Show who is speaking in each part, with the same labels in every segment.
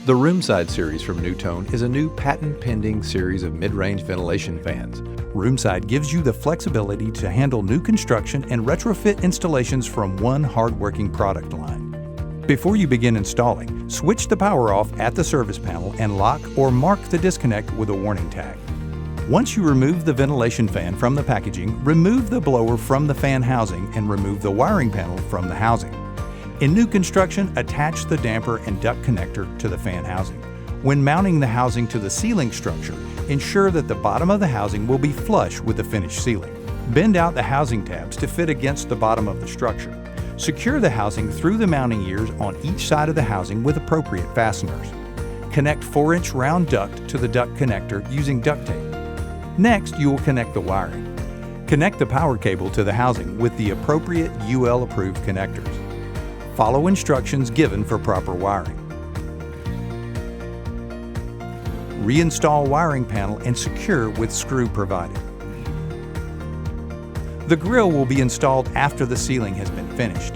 Speaker 1: The Roomside Series from NuTone is a new patent-pending series of mid-range ventilation fans. Roomside gives you the flexibility to handle new construction and retrofit installations from one hard-working product line. Before you begin installing, switch the power off at the service panel and lock or mark the disconnect with a warning tag. Once you remove the ventilation fan from the packaging, remove the blower from the fan housing and remove the wiring panel from the housing. In new construction, attach the damper and duct connector to the fan housing. When mounting the housing to the ceiling structure, ensure that the bottom of the housing will be flush with the finished ceiling. Bend out the housing tabs to fit against the bottom of the structure. Secure the housing through the mounting ears on each side of the housing with appropriate fasteners. Connect 4-inch round duct to the duct connector using duct tape. Next, you will connect the wiring. Connect the power cable to the housing with the appropriate UL-approved connectors. Follow instructions given for proper wiring. Reinstall wiring panel and secure with screw provided. The grill will be installed after the ceiling has been finished.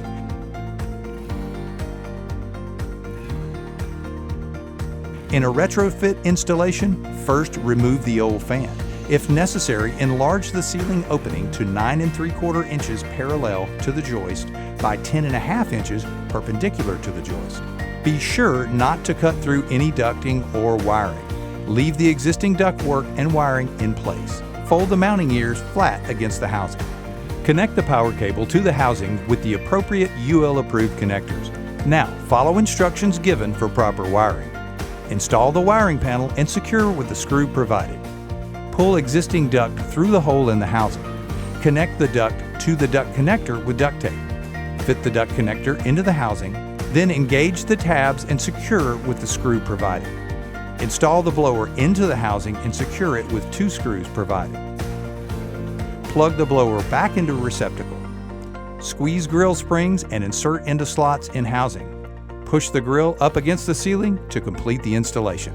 Speaker 1: In a retrofit installation, first remove the old fan. If necessary, enlarge the ceiling opening to 9 3/4 inches parallel to the joist by 10.5 inches perpendicular to the joist. Be sure not to cut through any ducting or wiring. Leave the existing ductwork and wiring in place. Fold the mounting ears flat against the housing. Connect the power cable to the housing with the appropriate UL-approved connectors. Now, follow instructions given for proper wiring. Install the wiring panel and secure with the screw provided. Pull existing duct through the hole in the housing. Connect the duct to the duct connector with duct tape. Fit the duct connector into the housing, then engage the tabs and secure with the screw provided. Install the blower into the housing and secure it with 2 screws provided. Plug the blower back into a receptacle. Squeeze grill springs and insert into slots in housing. Push the grill up against the ceiling to complete the installation.